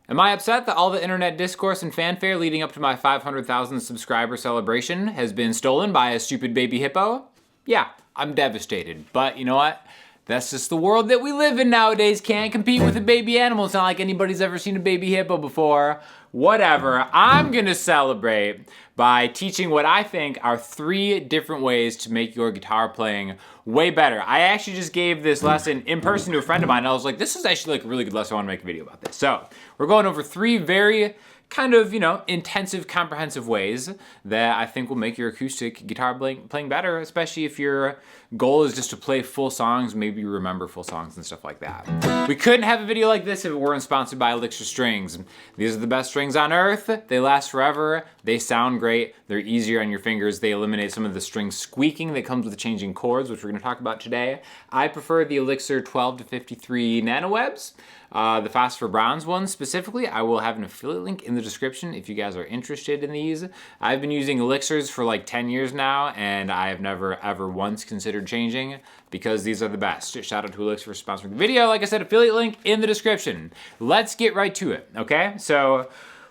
Am I upset that all the internet discourse and fanfare leading up to my 500,000 subscriber celebration has been stolen by a stupid baby hippo? Yeah, I'm devastated. But you know what? That's just the world that we live in nowadays. Can't compete with a baby animal. It's not like anybody's ever seen a baby hippo before. Whatever. I'm gonna celebrate by teaching what I think are 3 different ways to make your guitar playing way better. I actually just gave this lesson in person to a friend of mine. And I was like, this is actually like a really good lesson. I want to make a video about this. So we're going over 3 very kind of, intensive, comprehensive ways that I think will make your acoustic guitar playing better, especially if your goal is just to play full songs, maybe you remember full songs and stuff like that. We couldn't have a video like this if it weren't sponsored by Elixir Strings. These are the best strings on earth. They last forever. They sound great. They're easier on your fingers. They eliminate some of the string squeaking that comes with changing chords, which we're gonna talk about today. I prefer the Elixir 12 to 53 nanowebs. The Phosphor Bronze ones specifically, I will have an affiliate link in the description if you guys are interested in these. I've been using Elixirs for like 10 years now, and I have never ever once considered changing because these are the best. Shout out to Elixir for sponsoring the video. Like I said, affiliate link in the description. Let's get right to it, okay? So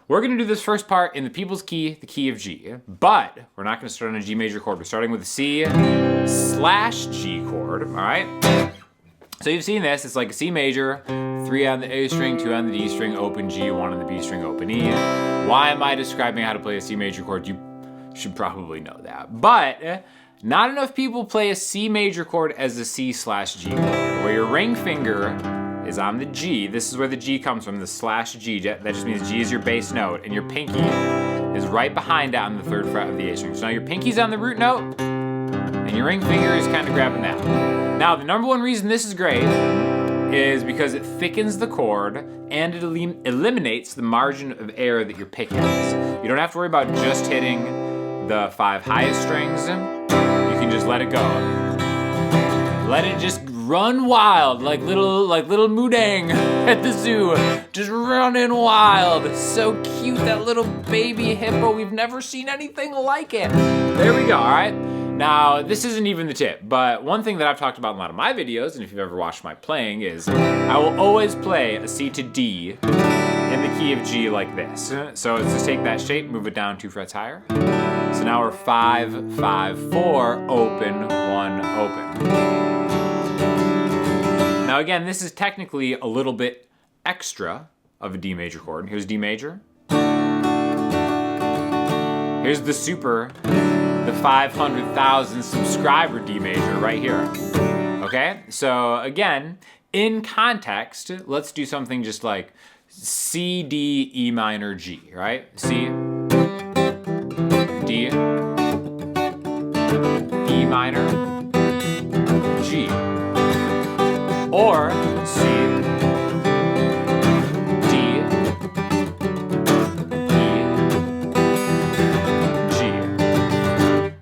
we're gonna do this first part in the people's key, the key of G, but we're not gonna start on a G major chord. We're starting with a C/G chord, all right? So you've seen this, it's like a C major, 3 on the A string, 2 on the D string, open G, 1 on the B string, open E. Why am I describing how to play a C major chord? You should probably know that. But not enough people play a C major chord as a C/G chord, where your ring finger is on the G. This is where the G comes from, the /G. That just means G is your bass note, and your pinky is right behind it on the 3rd fret of the A string. So now your pinky's on the root note, and your ring finger is kind of grabbing that. Now, the number 1 reason this is great is because it thickens the chord and it eliminates the margin of error that your pick has. You don't have to worry about just hitting the 5 highest strings. You can just let it go. Let it just run wild like little Mudang at the zoo. Just running wild. So cute, that little baby hippo. We've never seen anything like it. There we go, all right? Now, this isn't even the tip, but one thing that I've talked about in a lot of my videos, and if you've ever watched my playing, is I will always play a C to D in the key of G like this. So let's just take that shape, move it down 2 frets higher. So now we're 5, 5, 4, open, 1, open. Now again, this is technically a little bit extra of a D major chord. Here's D major. Here's the super, the 500,000 subscriber D major right here. Okay, so again, in context, let's do something just like C, D, E minor, G, right? C, D, E minor, G. Or C, D,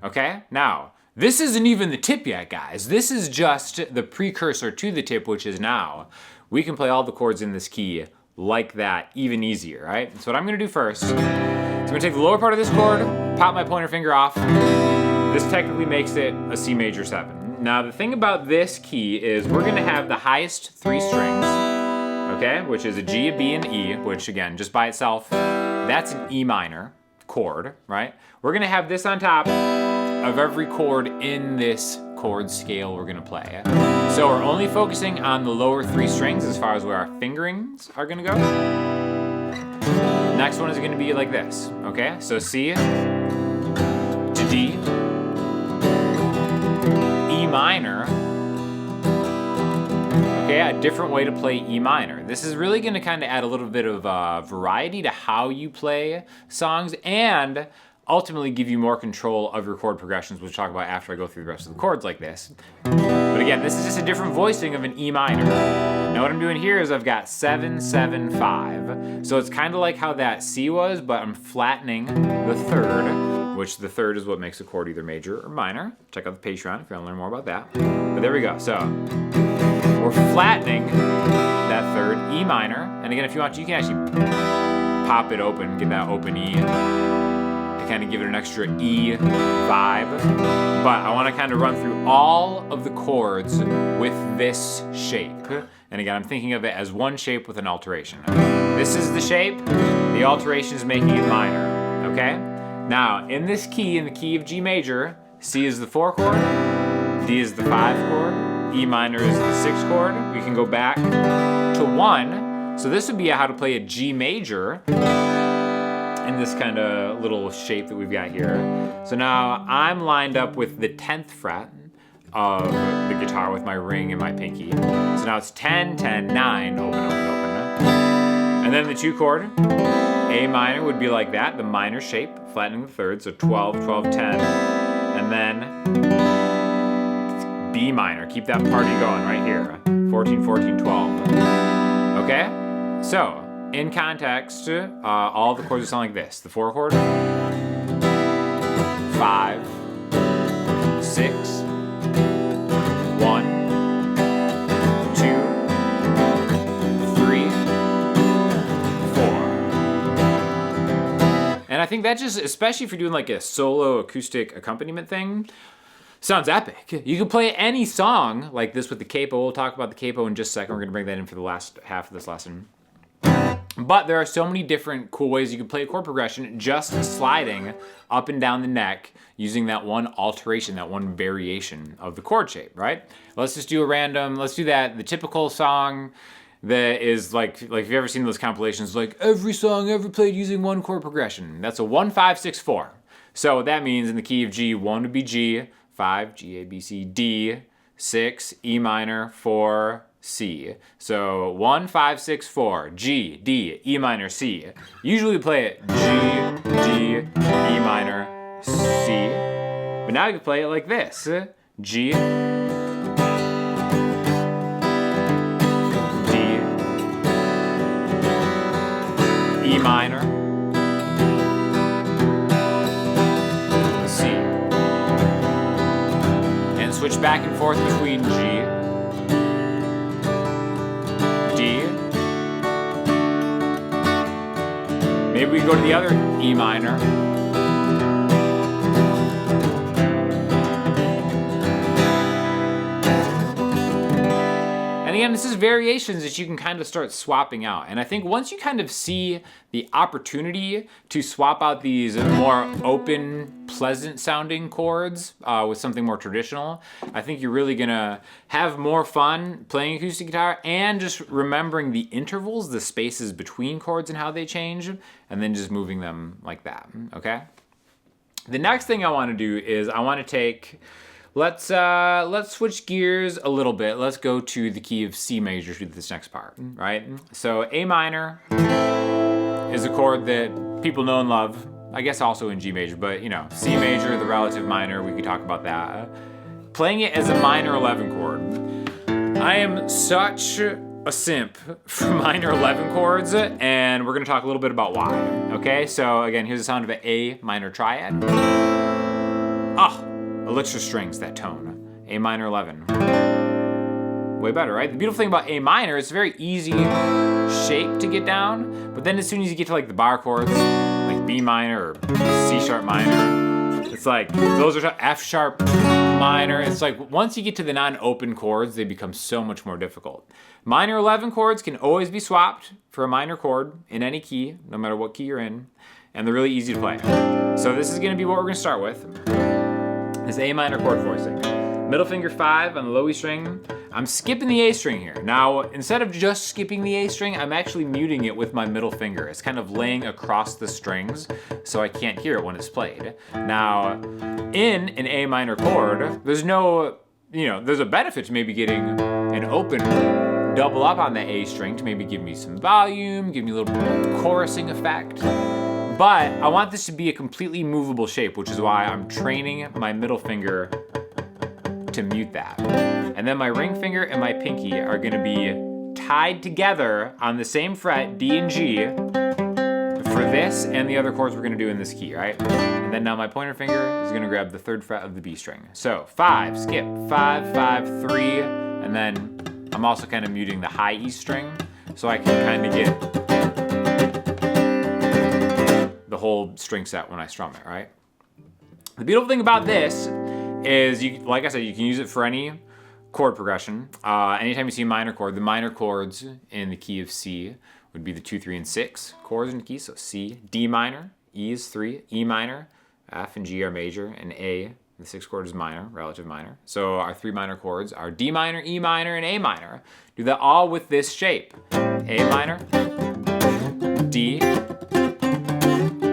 okay, now, this isn't even the tip yet, guys. This is just the precursor to the tip, which is now we can play all the chords in this key like that, even easier, right? So what I'm gonna do first is I'm gonna take the lower part of this chord, pop my pointer finger off. This technically makes it a C major 7. Now, the thing about this key is we're gonna have the highest 3 strings, okay? Which is a G, a B, and E, which again, just by itself, that's an E minor chord, right? We're gonna have this on top of every chord in this chord scale we're gonna play. So we're only focusing on the lower 3 strings as far as where our fingerings are gonna go. Next one is gonna be like this, okay? So C to D, E minor, okay, a different way to play E minor. This is really gonna kind of add a little bit of variety to how you play songs and ultimately give you more control of your chord progressions, which I'll talk about after I go through the rest of the chords like this. But again, this is just a different voicing of an E minor. Now what I'm doing here is I've got 7, 7, 5. So it's kind of like how that C was, but I'm flattening the 3rd, which the 3rd is what makes a chord either major or minor. Check out the Patreon if you want to learn more about that. But there we go. So we're flattening that 3rd, E minor. And again, if you want to, you can actually pop it open, get that open E. Kind of give it an extra E vibe, but I want to kind of run through all of the chords with this shape. And again, I'm thinking of it as one shape with an alteration. This is the shape. The alteration is making it minor, okay? Now, in this key, in the key of G major, C is the 4 chord, D is the 5 chord, E minor is the 6 chord. We can go back to 1. So this would be how to play a G major in this kind of little shape that we've got here. So now I'm lined up with the 10th fret of the guitar with my ring and my pinky. So now it's 10, 10, 9, open, open, open. And then the 2 chord, A minor would be like that, the minor shape, flattening the third, so 12, 12, 10. And then B minor, keep that party going right here, 14, 14, 12. Okay? So, in context, all the chords sound like this. The 4 chord, 5, 6, 1, 2, 3, 4. And I think that just, especially if you're doing like a solo acoustic accompaniment thing, sounds epic. You can play any song like this with the capo. We'll talk about the capo in just a second. We're gonna bring that in for the last half of this lesson. But there are so many different cool ways you can play a chord progression just sliding up and down the neck using that one alteration, that one variation of the chord shape, right? Let's just do a random, let's do that, the typical song that is like if you've ever seen those compilations, like every song ever played using one chord progression. That's a 1, 5, 6, 4. So that means in the key of G, 1 would be G, 5, G, A, B, C, D, 6, E minor, 4, C. So 1, 5, 6, 4, G, D, E minor, C. Usually we play it G, D, E minor, C. But now you can play it like this. G, D, E minor, C. And switch back and forth between G, maybe we go to the other E minor. And again, this is variations that you can kind of start swapping out. And I think once you kind of see the opportunity to swap out these more open, pleasant sounding chords with something more traditional, I think you're really gonna have more fun playing acoustic guitar and just remembering the intervals, the spaces between chords and how they change, and then just moving them like that, okay? The next thing I wanna do is I wanna take, let's switch gears a little bit. Let's go to the key of C major to this next part, right? So A minor is a chord that people know and love. I guess also in G major, but you know, C major, the relative minor, we could talk about that. Playing it as a minor 11 chord. I am such a simp for minor 11 chords, and we're gonna talk a little bit about why, okay? So again, here's the sound of an A minor triad. Elixir strings, that tone. A minor 11. Way better, right? The beautiful thing about A minor, it's a very easy shape to get down, but then as soon as you get to like the bar chords, like B minor or C sharp minor, it's like, those are F sharp minor. It's like, once you get to the non-open chords, they become so much more difficult. Minor 11 chords can always be swapped for a minor chord in any key, no matter what key you're in, and they're really easy to play. So this is gonna be what we're gonna start with. This A minor chord voicing. Middle finger 5 on the low E string. I'm skipping the A string here. Now, instead of just skipping the A string, I'm actually muting it with my middle finger. It's kind of laying across the strings, so I can't hear it when it's played. Now, in an A minor chord, there's no, there's a benefit to maybe getting an open double up on the A string to maybe give me some volume, give me a little chorusing effect. But I want this to be a completely movable shape, which is why I'm training my middle finger to mute that. And then my ring finger and my pinky are gonna be tied together on the same fret, D and G, for this and the other chords we're gonna do in this key, right? And then now my pointer finger is gonna grab the 3rd fret of the B string. So 5, skip, 5, 5, 3, and then I'm also kind of muting the high E string so I can kind of get the whole string set when I strum it, right? The beautiful thing about this is, like I said, you can use it for any chord progression. Anytime you see a minor chord, the minor chords in the key of C would be the 2, 3, and 6 chords in the key. So C, D minor, E is 3, E minor, F and G are major, and A, the 6th chord, is minor, relative minor. So our 3 minor chords are D minor, E minor, and A minor. Do that all with this shape. A minor, D,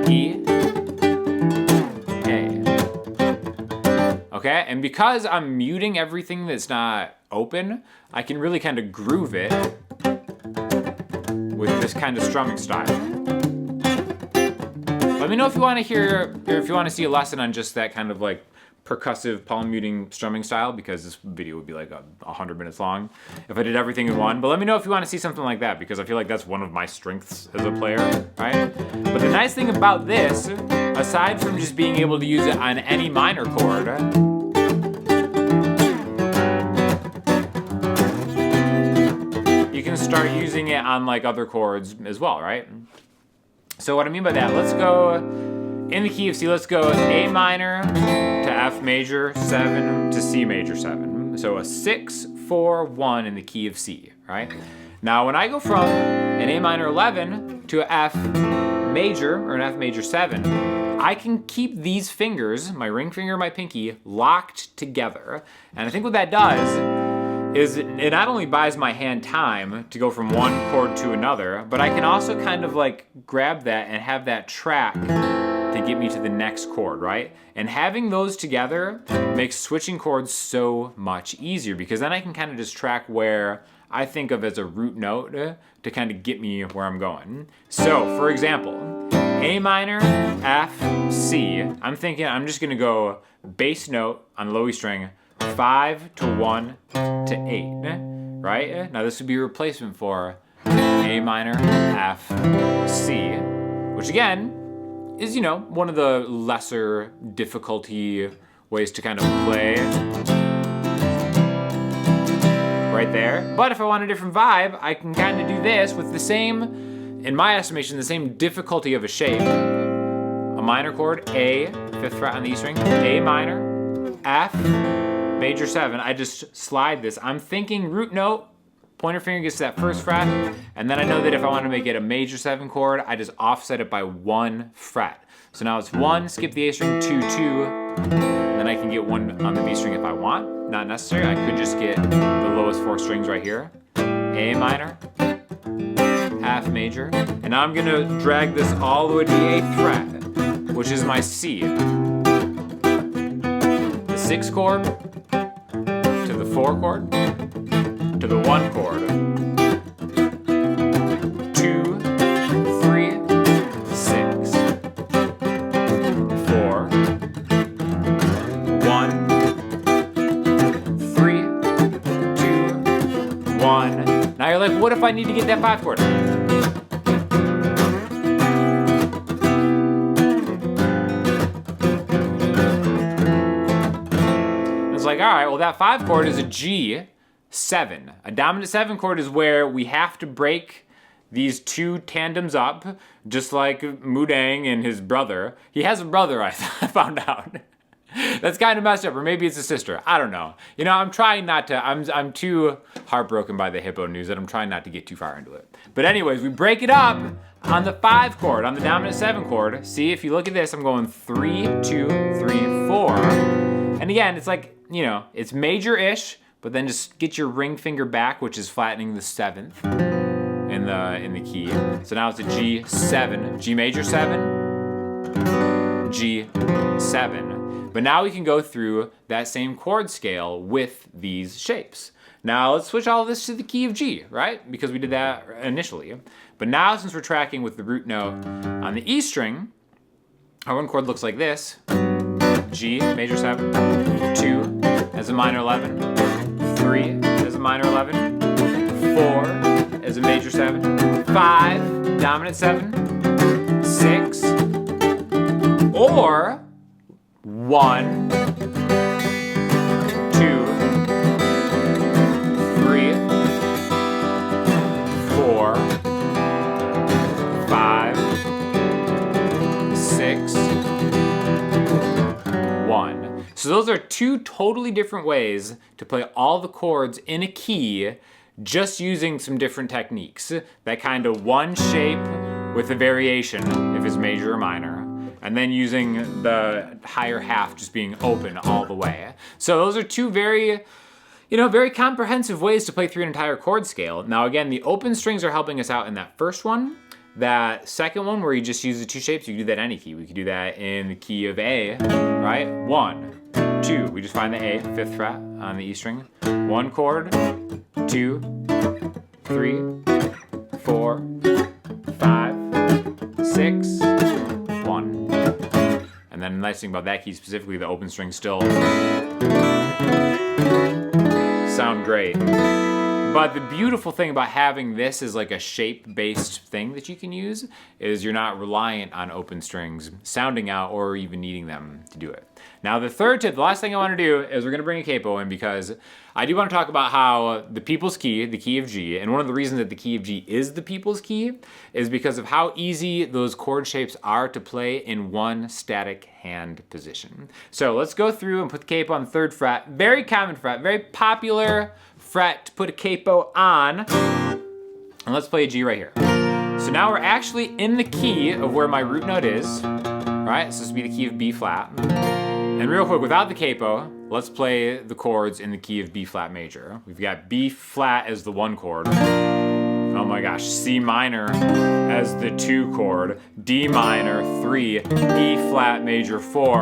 E, A. Okay, and because I'm muting everything that's not open, I can really kind of groove it with this kind of strumming style. Let me know if you want to hear, or if you want to see a lesson on just that kind of like percussive palm muting strumming style, because this video would be like 100 minutes long if I did everything in one. But let me know if you want to see something like that, because I feel like that's one of my strengths as a player, right? But the nice thing about this, aside from just being able to use it on any minor chord, you can start using it on like other chords as well, right? So what I mean by that, let's go in the key of C, let's go A minor to F major 7 to C major 7. So a 6, 4, 1 in the key of C, right? Now when I go from an A minor 11 to an F major or an F major 7, I can keep these fingers, my ring finger and my pinky, locked together. And I think what that does is it not only buys my hand time to go from one chord to another, but I can also kind of like grab that and have that track to get me to the next chord, right? And having those together makes switching chords so much easier, because then I can kind of just track where I think of as a root note to kind of get me where I'm going. So, for example, A minor, F, C. I'm thinking I'm just gonna go bass note on low E string, 5 to 1 to 8, right? Now this would be a replacement for A minor, F, C, which again is, you know, one of the lesser difficulty ways to kind of play right there. But if I want a different vibe, I can kind of do this with the same, in my estimation, the same difficulty of a shape. A minor chord, A, 5th fret on the E string, A minor, F, major 7, I just slide this. I'm thinking root note, pointer finger gets to that 1st fret, and then I know that if I want to make it a major 7 chord, I just offset it by 1 fret. So now it's 1, skip the A string, 2, 2, and then I can get 1 on the B string if I want. Not necessary, I could just get the lowest 4 strings right here. A minor, F major, and now I'm gonna drag this all the way to the 8th fret, which is my C. The 6th chord, to the 4 chord, to the 1 chord, 2, 3, 6, 4, 1, 3, 2, 1. Now you're like, what if I need to get that 5 chord? Like, all right, well that 5 chord is a G7. A dominant 7 chord is where we have to break these two tandems up, just like Mudang and his brother. He has a brother, I found out. That's kind of messed up, or maybe it's a sister. I don't know. You know, I'm trying not to, I'm too heartbroken by the hippo news that I'm trying not to get too far into it. But anyways, we break it up on the 5 chord, on the dominant 7 chord. See, if you look at this, I'm going 3, 2, 3, 4. And again, it's like, you know, it's major-ish, but then just get your ring finger back, which is flattening the 7th in the key. So now it's a G7, G major 7, G7. But now we can go through that same chord scale with these shapes. Now let's switch all of this to the key of G, right? Because we did that initially. But now since we're tracking with the root note on the E string, our 1 chord looks like this. G, major 7, 2 as a minor 11, 3 as a minor 11, 4 as a major 7, 5, dominant 7, 6, or 1, 2, 3, 4, 5, 6, 1. So those are 2 totally different ways to play all the chords in a key just using some different techniques. That kind of one shape with a variation if it's major or minor, and then using the higher half just being open all the way. So those are two very comprehensive ways to play through an entire chord scale. Now again, the open strings are helping us out in that first one. That second one where you just use the two shapes, you can do that in any key. We could do that in the key of A, right? 1, 2, we just find the A, 5th fret on the E string. 1 chord, 2, 3, 4, 5, 6, 1. And then the nice thing about that key specifically, the open strings still sound great. But the beautiful thing about having this as like a shape-based thing that you can use is you're not reliant on open strings sounding out or even needing them to do it. Now the third tip, the last thing I want to do is we're going to bring a capo in because I do want to talk about how the people's key, the key of G, and one of the reasons that the key of G is the people's key is because of how easy those chord shapes are to play in one static hand position. So let's go through and put the capo on the 3rd fret. Very common fret, very popular fret to put a capo on. And let's play a G right here. So now we're actually in the key of where my root note is, right? So this would be the key of B flat. And real quick, without the capo, let's play the chords in the key of B flat major. We've got B flat as the 1 chord. Oh my gosh, C minor as the 2 chord, D minor 3, E flat major 4.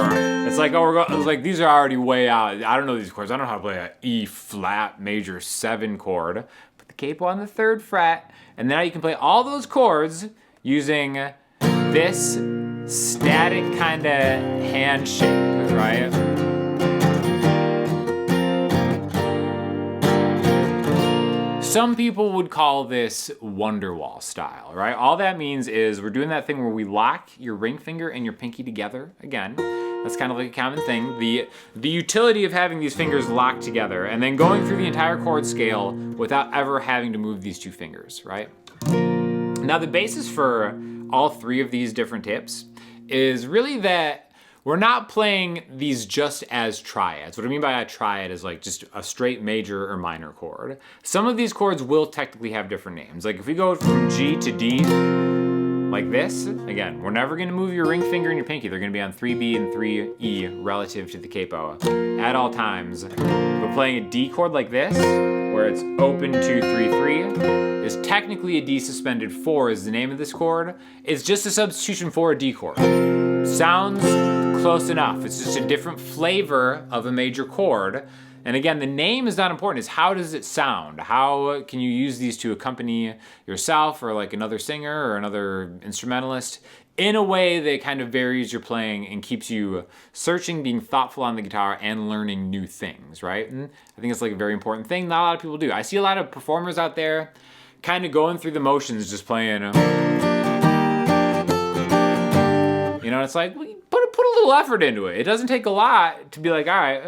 It's like, oh, it's like these are already way out. I don't know these chords. I don't know how to play an E flat major 7 chord. Put the capo on the 3rd fret, and now you can play all those chords using this static kind of hand shape, right? Some people would call this Wonderwall style, right? All that means is we're doing that thing where we lock your ring finger and your pinky together. Again, that's kind of like a common thing. The utility of having these fingers locked together and then going through the entire chord scale without ever having to move these 2 fingers, right? Now the basis for all 3 of these different tips is really that we're not playing these just as triads. What I mean by a triad is like just a straight major or minor chord. Some of these chords will technically have different names. Like if we go from G to D, like this, again, we're never gonna move your ring finger and your pinky. They're gonna be on 3B and 3E relative to the capo at all times. But playing a D chord like this, where it's open 2, 3, 3, is technically a D suspended 4 is the name of this chord. It's just a substitution for a D chord. Sounds close enough. It's just a different flavor of a major chord. And again, the name is not important. It's how does it sound? How can you use these to accompany yourself or like another singer or another instrumentalist in a way that kind of varies your playing and keeps you searching, being thoughtful on the guitar and learning new things, right? And I think it's like a very important thing not a lot of people do. I see a lot of performers out there kind of going through the motions, just playing, it's like, put a little effort into it. It doesn't take a lot to be like, all right,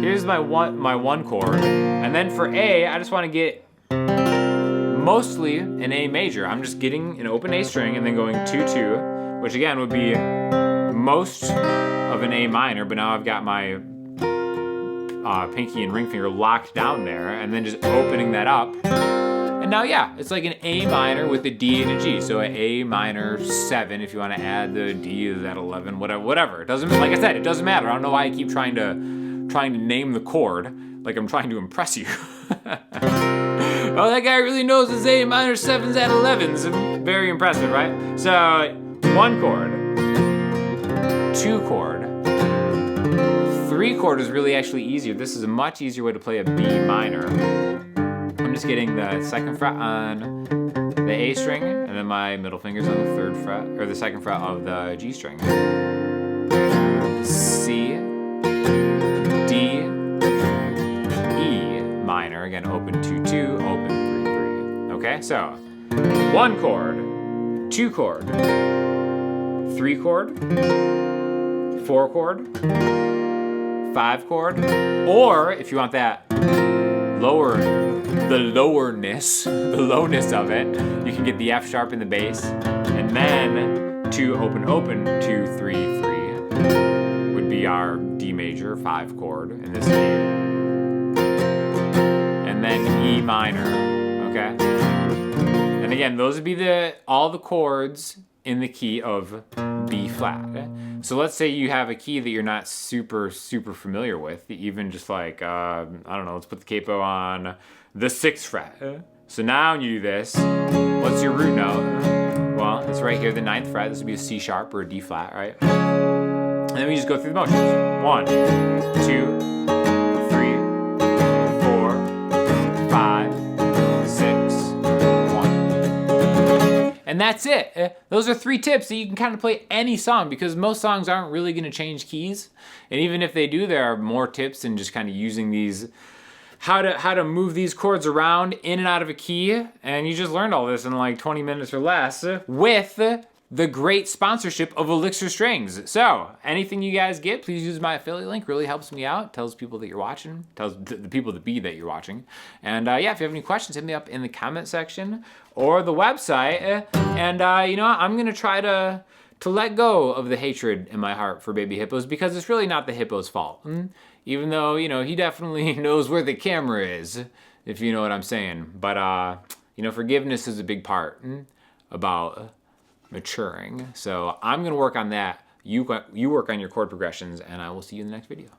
here's my one chord. And then for A, I just want to get mostly an A major. I'm just getting an open A string and then going 2-2, which again would be most of an A minor, but now I've got my pinky and ring finger locked down there and then just opening that up. And now, yeah, it's like an A minor with a D and a G. So an A minor 7 if you want to add the D to that 11, whatever. It doesn't, like I said, it doesn't matter. I don't know why I keep trying to name the chord like I'm trying to impress you. Oh, that guy really knows his A minor 7s at 11s. Very impressive, right? So 1 chord, 2 chord, 3 chord is really actually easier. This is a much easier way to play a B minor. I'm just getting the 2nd fret on the A string, and then my middle finger's on the 3rd fret, or the 2nd fret of the G string. C, D, E minor, again, open 2-2, open 3-3. Okay, so 1 chord, 2 chord, 3 chord, 4 chord, 5 chord, or if you want that the lowness of it, you can get the F sharp in the bass, and then 2 open 2 3 3 would be our D major 5 chord in this key, and then E minor okay? And again, those would be all the chords in the key of B flat. So let's say you have a key that you're not super familiar with, even just like, I don't know, let's put the capo on the 6th fret. So now when you do this, what's your root note? Well, it's right here, the 9th fret. This would be a C sharp or a D flat, right? And then we just go through the motions. 1, 2, 3, 4, 5, 6, 1. And that's it. Those are 3 tips that you can kind of play any song, because most songs aren't really going to change keys. And even if they do, there are more tips in just kind of using these, how to move these chords around in and out of a key. And you just learned all this in like 20 minutes or less with the great sponsorship of Elixir Strings. So anything you guys get, please use my affiliate link. Really helps me out. Tells people that you're watching. Tells the people that you're watching. And yeah, if you have any questions, hit me up in the comment section or the website. And you know, I'm gonna try to let go of the hatred in my heart for baby hippos, because it's really not the hippo's fault. Even though, you know, he definitely knows where the camera is, if you know what I'm saying. But you know, forgiveness is a big part about maturing. So I'm gonna work on that. You work on your chord progressions, and I will see you in the next video.